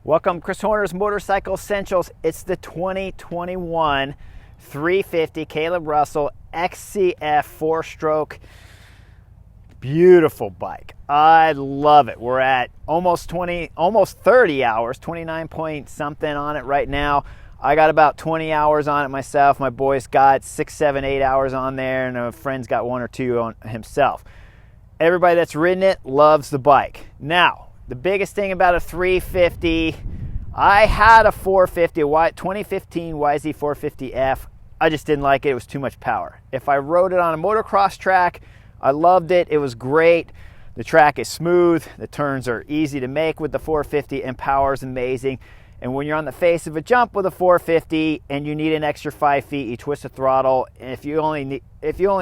Welcome, Chris Horner's Motorcycle Essentials. It's the 2021 350 Caleb Russell XCF 4-stroke. Beautiful bike. I love it. We're at almost 30 hours, 29 point something on it right now. I got about 20 hours on it myself. My boy's got 6, 7, 8 hours on there, and a friend's got 1 or 2 on himself. Everybody that's ridden it loves the bike. Now, the biggest thing about a 350, I had a 450, a 2015 YZ 450F. I just didn't like it. It was too much power. If I rode it on a motocross track, I loved it. It was great. The track is smooth. The turns are easy to make with the 450, and power is amazing. And when you're on the face of a jump with a 450 and you need an extra 5 feet, you twist the throttle. And if you only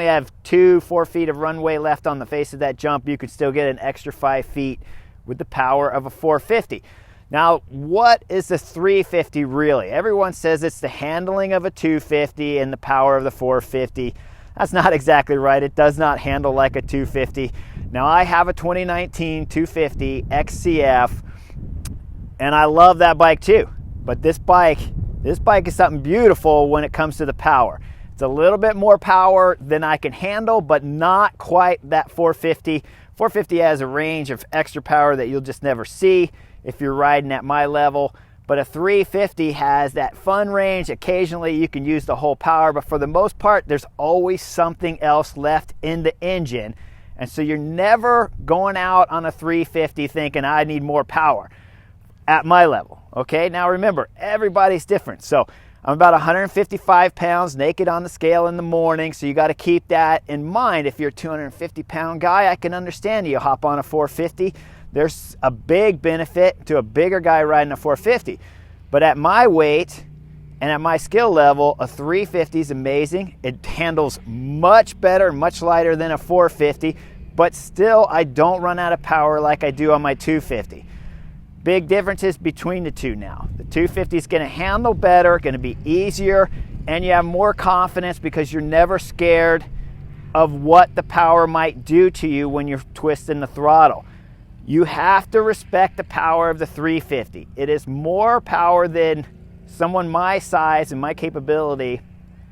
have 4 feet of runway left on the face of that jump, you could still get an extra 5 feet with the power of a 450. Now, what is the 350 really? Everyone says it's the handling of a 250 and the power of the 450. That's not exactly right. It does not handle like a 250. Now, I have a 2019 250 XCF, and I love that bike too. But this bike is something beautiful when it comes to the power. It's a little bit more power than I can handle, but not quite that 450. 450 has a range of extra power that you'll just never see if you're riding at my level. But a 350 has that fun range. Occasionally you can use the whole power, but for the most part, there's always something else left in the engine. And so you're never going out on a 350 thinking, I need more power at my level. Okay, now remember, everybody's different. So I'm about 155 pounds naked on the scale in the morning, so you got to keep that in mind. If you're a 250-pound guy, I can understand you hop on a 450. There's a big benefit to a bigger guy riding a 450. But at my weight and at my skill level, a 350 is amazing. It handles much better, much lighter than a 450, but still I don't run out of power like I do on my 250. Big differences between the two now. The 250 is going to handle better, going to be easier, and you have more confidence because you're never scared of what the power might do to you when you're twisting the throttle. You have to respect the power of the 350. It is more power than someone my size and my capability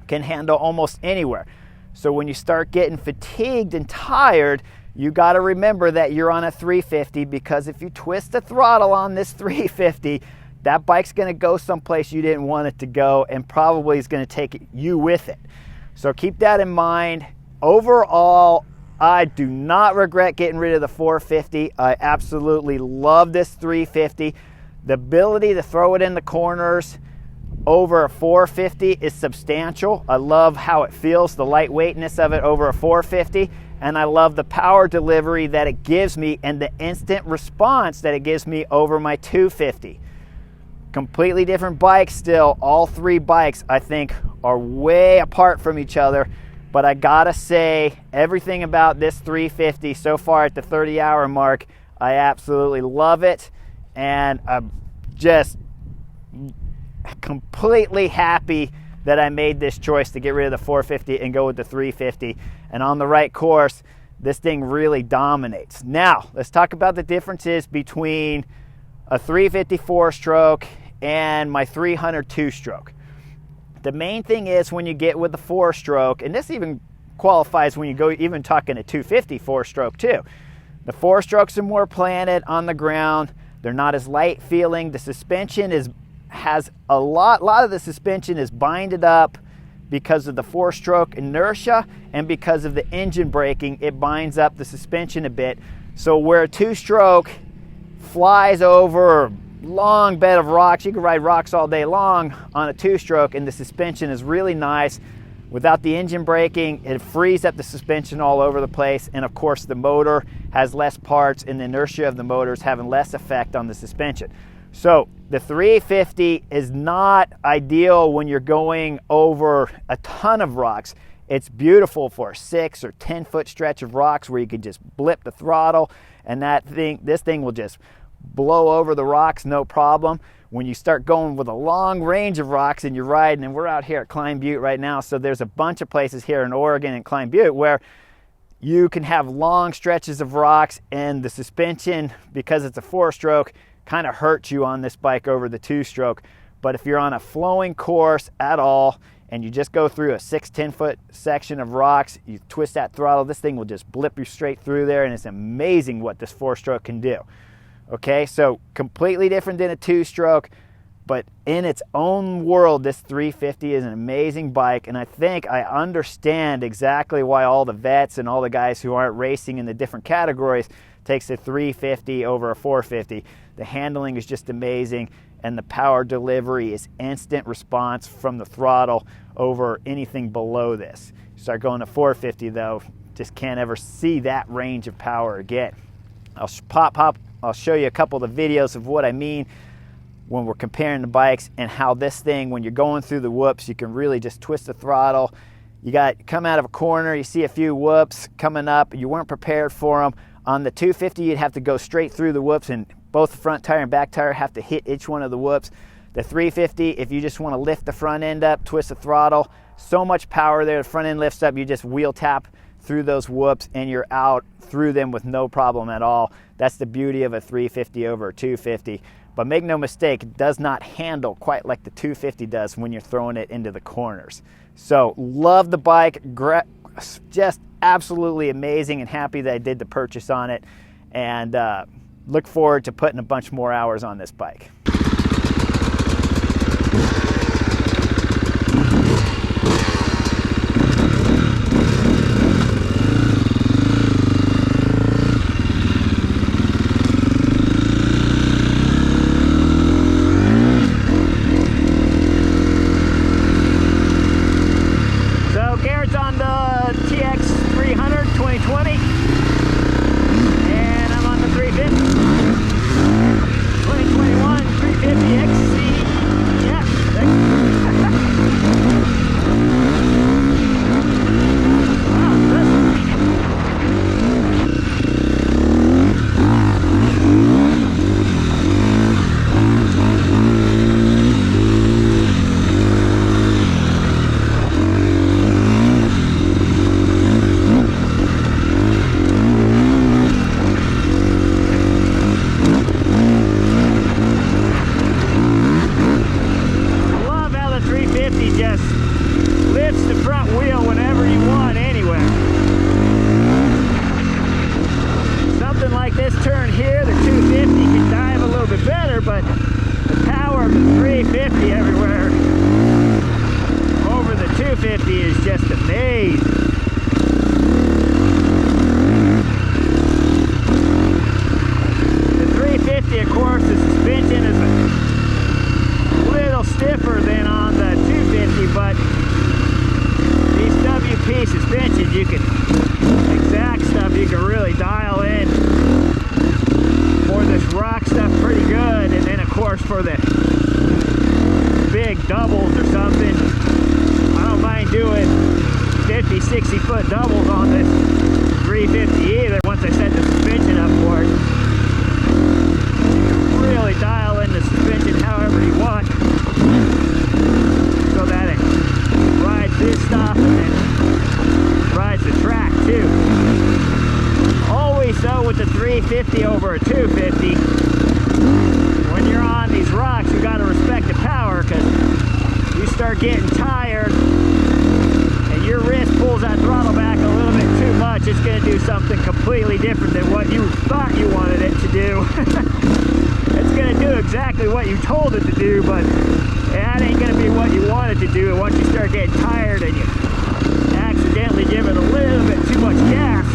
can handle almost anywhere. So when you start getting fatigued and tired, you got to remember that you're on a 350, because if you twist the throttle on this 350, that bike's going to go someplace you didn't want it to go, and probably is going to take you with it. So keep that in mind. Overall, I do not regret getting rid of the 450. I absolutely love this 350. The ability to throw it in the corners over a 450 is substantial. I love how it feels, the lightweightness of it over a 450. And I love the power delivery that it gives me and the instant response that it gives me over my 250. Completely different bikes still. All three bikes, I think, are way apart from each other. But I gotta say, everything about this 350 so far at the 30-hour mark, I absolutely love it. And I'm just completely happy that I made this choice to get rid of the 450 and go with the 350. And on the right course, this thing really dominates. Now, let's talk about the differences between a 350 4-stroke and my 300 2-stroke. The main thing is when you get with the 4-stroke, and this even qualifies when you go even talking a 250 4-stroke too. The 4-strokes are more planted on the ground. They're not as light feeling. The suspension has a lot of the suspension is binded up because of the 4-stroke inertia, and because of the engine braking, it binds up the suspension a bit. So where a 2-stroke flies over a long bed of rocks, you can ride rocks all day long on a 2-stroke, and the suspension is really nice. Without the engine braking, it frees up the suspension all over the place, and of course the motor has less parts, and the inertia of the motor is having less effect on the suspension. So the 350 is not ideal when you're going over a ton of rocks. It's beautiful for a 6 or 10 foot stretch of rocks where you can just blip the throttle, and this thing will just blow over the rocks, no problem. When you start going with a long range of rocks and you're riding, and we're out here at Climb Butte right now, so there's a bunch of places here in Oregon and Climb Butte where you can have long stretches of rocks, and the suspension, because it's a 4-stroke, kind of hurt you on this bike over the 2-stroke. But if you're on a flowing course at all and you just go through a 6-10 foot section of rocks, you twist that throttle, this thing will just blip you straight through there, and it's amazing what this 4-stroke can do. Okay, so completely different than a 2-stroke, but in its own world, this 350 is an amazing bike, and I think I understand exactly why all the vets and all the guys who aren't racing in the different categories takes a 350 over a 450. The handling is just amazing, and the power delivery is instant response from the throttle over anything below this. You start going to 450 though, just can't ever see that range of power again. I'll show you a couple of the videos of what I mean when we're comparing the bikes, and how this thing, when you're going through the whoops, you can really just twist the throttle. You come out of a corner, you see a few whoops coming up, you weren't prepared for them. On the 250, you'd have to go straight through the whoops, and both the front tire and back tire have to hit each one of the whoops. The 350, if you just want to lift the front end up, twist the throttle, so much power there, the front end lifts up, you just wheel tap through those whoops and you're out through them with no problem at all. That's the beauty of a 350 over a 250. But make no mistake, it does not handle quite like the 250 does when you're throwing it into the corners. So love the bike, just absolutely amazing, and happy that I did the purchase on it, and look forward to putting a bunch more hours on this bike. But the power of the 350 everywhere over the 250 is just amazing. The 350, of course, the suspension is a little stiffer than on the 250, but these WP suspensions, you can exact stuff, you can really dial in for this rock stuff pretty good. And then of course for the big doubles or something, I don't mind doing 50-60 foot doubles on this 350 either. Once I set the suspension up for it, you can really dial in the suspension however you want so that it rides this stuff and then rides the track too. Always so with the 350 over a 250, when you're on these rocks, you got to respect the power, because you start getting tired and your wrist pulls that throttle back a little bit too much, it's going to do something completely different than what you thought you wanted it to do. It's going to do exactly what you told it to do, but that ain't going to be what you wanted to do. And once you start getting tired and you accidentally give it a little bit too much gas,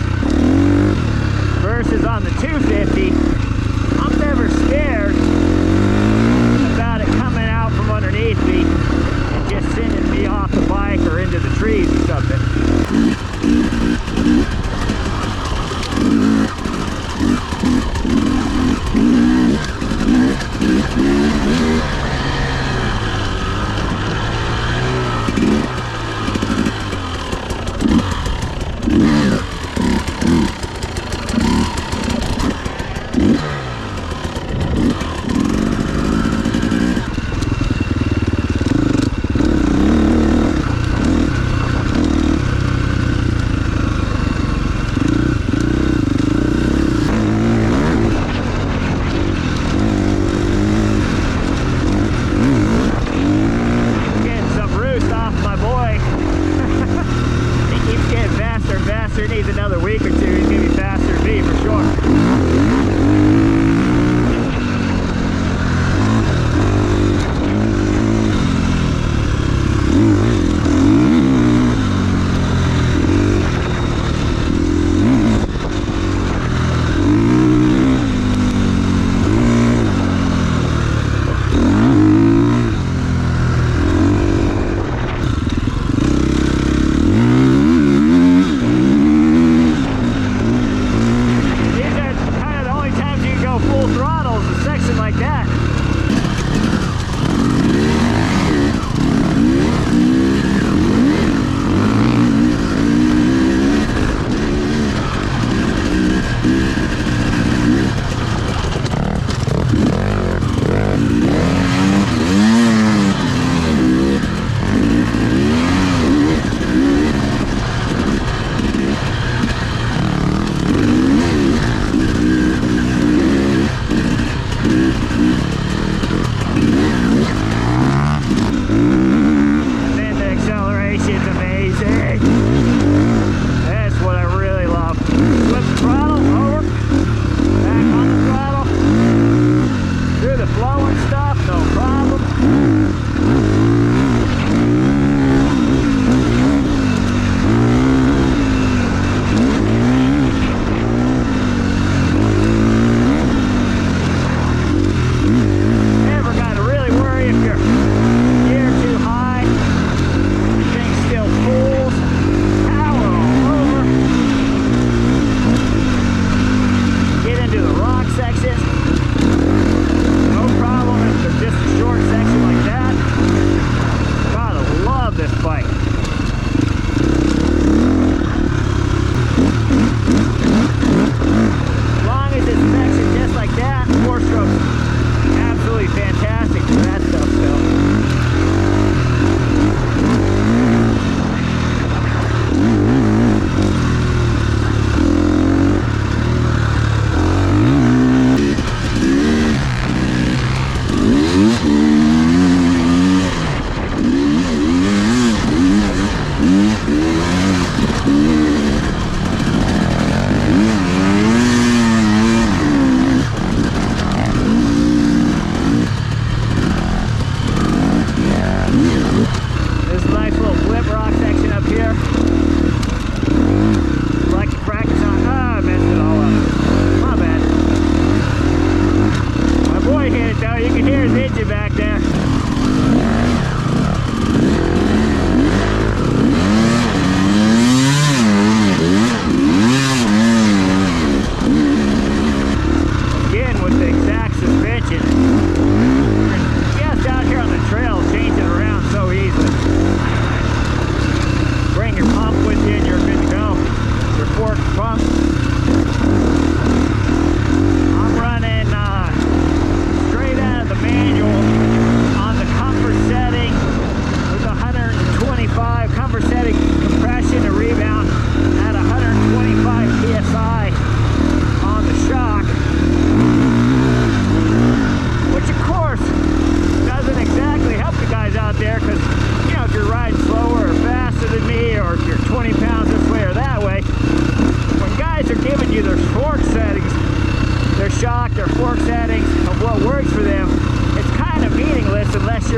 versus on the 250, I'm never scared about it coming out from underneath me and just sending me off the bike or into the trees or something.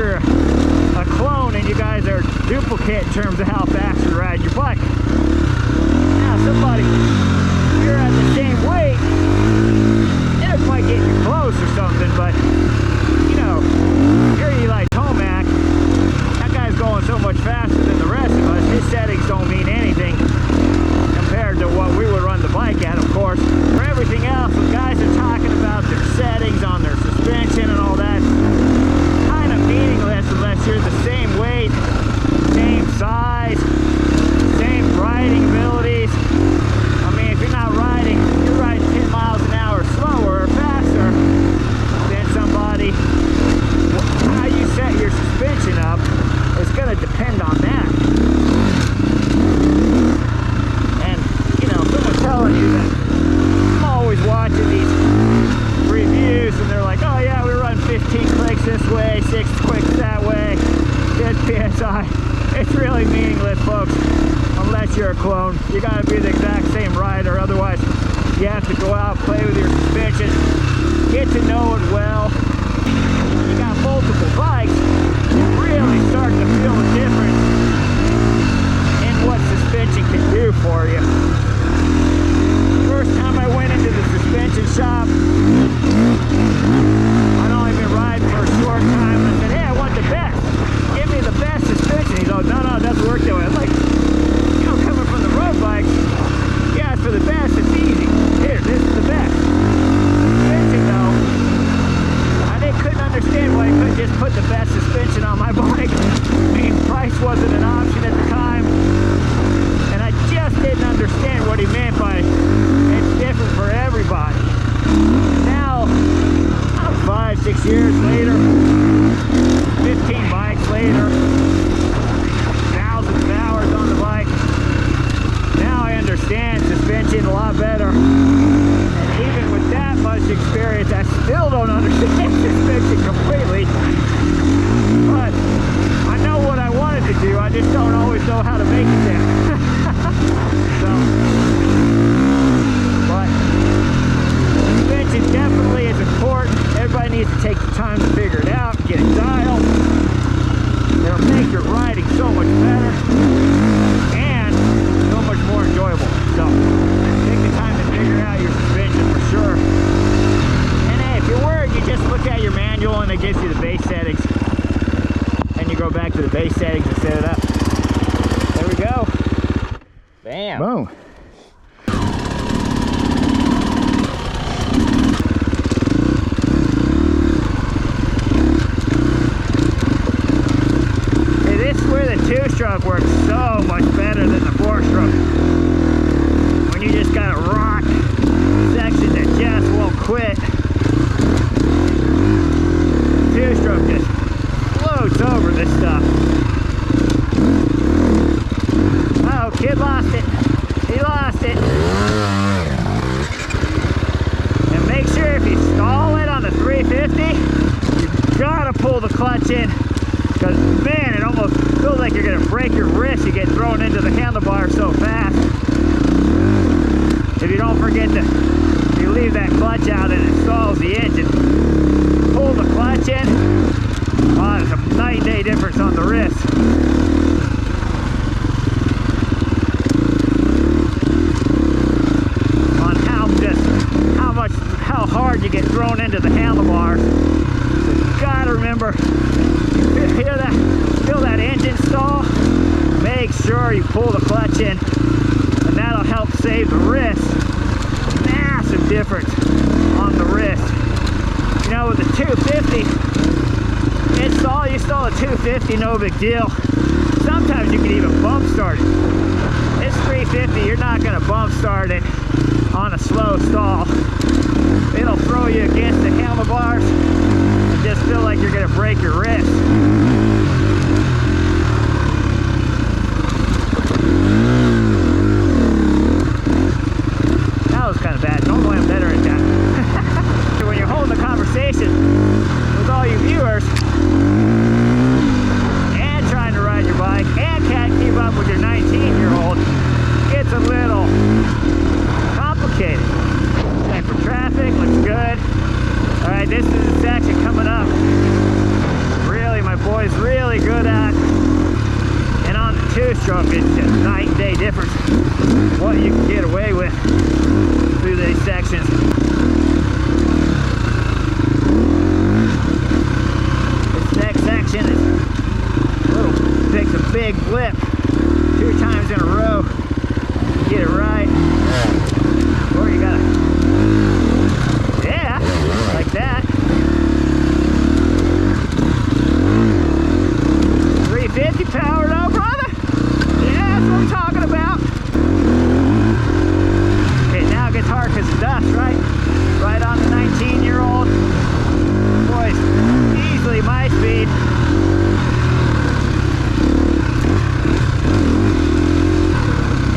you're a clone and you guys are duplicate in terms of how fast you ride your bike. Now somebody, you're at the same weight, and it might get you close or something, but you know, you're Eli Tomac, that guy's going so much faster than the rest of us. His settings don't mean anything compared to what we would run the bike at, of course. For everything else, when guys are talking about their settings on their suspension and all that, kind of meaningless unless you're the same weight, same size, same riding abilities. I mean, if you're not riding, you're riding 10 miles an hour slower or faster than somebody, how you set your suspension up is going to depend on that. And, you know, someone's telling you that, I'm always watching these reviews and they're like, oh yeah, we run 15 clicks this way, 6 clicks that way, 10 PSI. It's really meaningless, folks, unless you're a clone. You got to be the exact same rider, otherwise you have to go out, play with your suspension, get to know it well. When you got multiple bikes, you really start to feel the difference in what suspension can do for you. First time I went into the suspension shop, I'd only been riding for a short time, and I said, hey, I want the best. Give me the best suspension. He goes, no, it doesn't work that way. I was like, you know, coming from the road bikes, you ask for the best, it's easy. Here, this is the best. Suspension, though, I couldn't understand why I couldn't just put the best suspension on my bike. I mean, price wasn't an option at the time, and I just didn't understand what he meant by it's different for everybody. Now, 5, 6 years later, 15 bikes later, thousands of hours on the bike, now I understand suspension a lot better. And even with that much experience, I still don't understand suspension completely. But I know what I wanted to do, I just don't always know how to make it there. So, but suspension definitely is important. Everybody needs to take the time to figure it out, get it dialed. It'll make your riding so much better and so much more enjoyable. So take the time to figure out your suspension for sure. And hey, if you're worried, you just look at your manual and it gives you the base settings. And you go back to the base settings and set it up. There we go. Bam. Boom. Two-stroke works so much better than the four-stroke. When you just got a rock section that just won't quit, two-stroke just floats over this stuff. Oh, kid lost it. He lost it. And make sure if you stall it on the 350, you gotta pull the clutch in. Because, man, it almost feels like you're going to break your wrist. You get thrown into the handlebar so fast. If you don't forget to, if you leave that clutch out and it stalls the engine, pull the clutch in. Oh, there's a night and day difference on the wrist. On how hard you get thrown into the handlebars. So you gotta remember, feel that engine stall, make sure you pull the clutch in, and that'll help save the wrist. Massive difference on the wrist. You know, with the 250, you stall a 250, no big deal. Sometimes you can even bump start it. This 350, you're not going to bump start it on a slow stall. It'll throw you against the handlebars and just feel like you're going to break your wrist. That was kind of bad. Normally I'm better at that. When you're holding a conversation with all you viewers and trying to ride your bike and can't keep up with your 19-year-old, it's a little complicated. Check for traffic, looks good. Alright, this is the section coming up. Really, my boys four-stroke is just night and day difference what you can get away with through these sections. This next section is takes a big flip 2 times in a row. Get it right. Or you gotta, yeah, like that. 350 power though, brother. Yeah, that's what I'm talking about. Okay, now it gets hard because of dust, right? Right on the 19-year-old. Boys, easily my speed.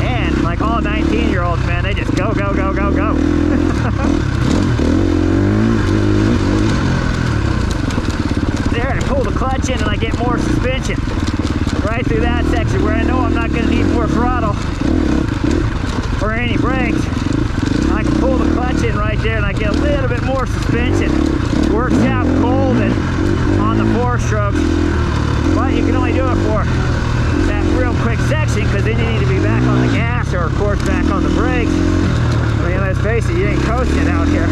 And like all 19-year-olds, man, they just go, go, go, go, go. There, I pull the clutch in and I get more suspension right through that section where I know I'm not going to need more throttle or any brakes. I can pull the clutch in right there and I get a little bit more suspension. Works out cold and on the 4-stroke, but you can only do it for that real quick section because then you need to be back on the gas or of course back on the brakes. I mean, let's face it, you ain't coasting out here.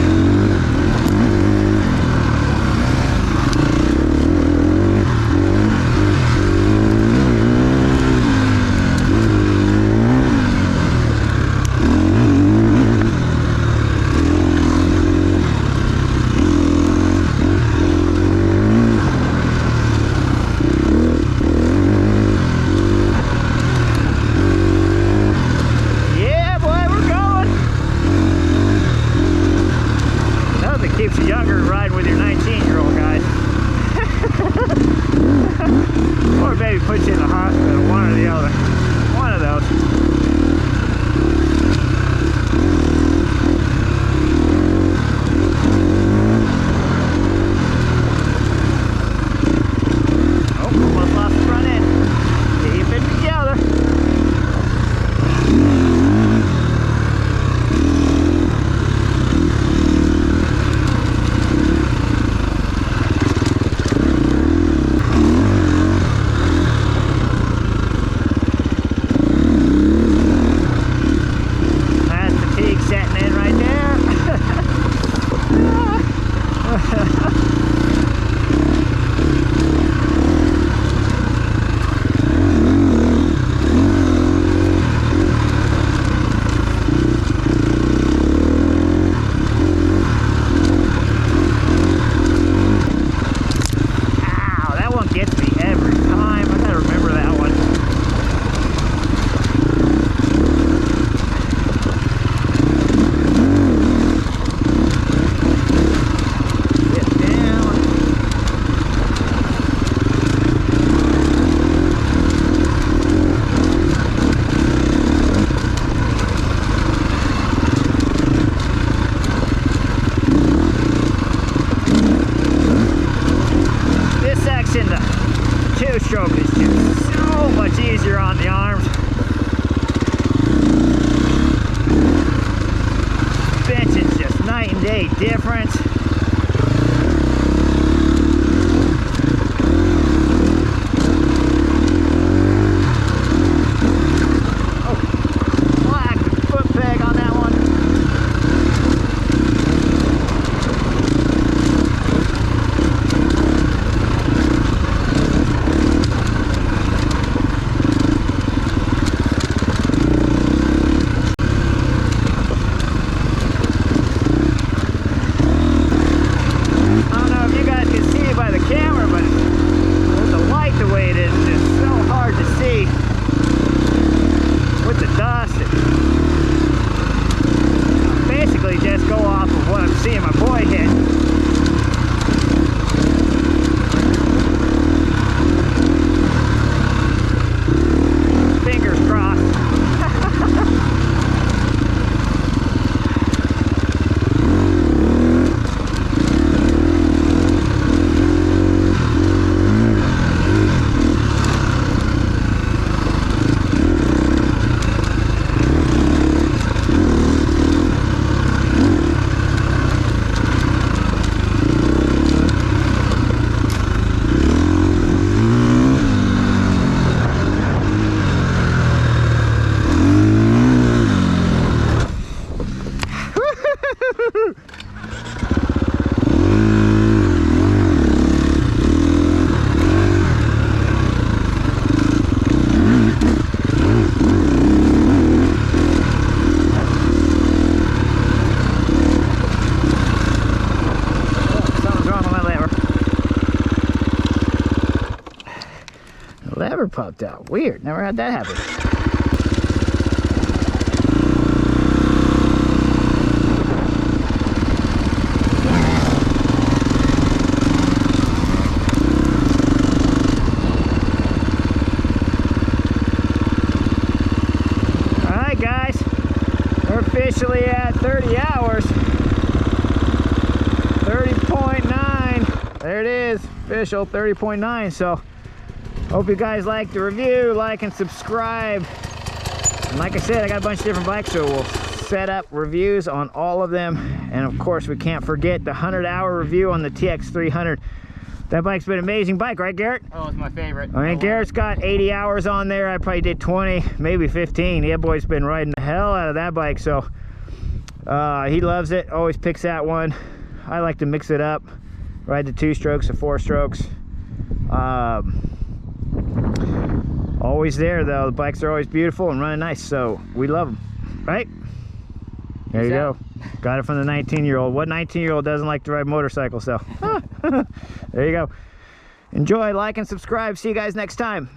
Keeps you younger riding with your 19-year-old, guys. Or maybe puts you in the hospital, one or the other. One of those. Oh, almost lost the front end. Keep it together. Stroke is just so much easier on the arms. Suspension's just night and day difference. Oh, black foot peg on that one. ever popped out. Weird, never had that happen. All right, guys, we're officially at 30 hours. 30.9. There it is, official 30.9. So hope you guys like the review, like and subscribe. And like I said, I got a bunch of different bikes, so we'll set up reviews on all of them. And of course, we can't forget the 100-hour review on the TX300. That bike's been an amazing bike, right, Garrett? Oh, it's my favorite. I mean, Garrett's got 80 hours on there. I probably did 20, maybe 15. Yeah, boy's been riding the hell out of that bike, so he loves it. Always picks that one. I like to mix it up, ride the 2 strokes, the 4 strokes. Always there though. The bikes are always beautiful and running nice, so we love them, right? There you go. Got it from the 19-year-old. What 19-year-old doesn't like to ride motorcycles? So there you go. Enjoy, like and subscribe. See you guys next time.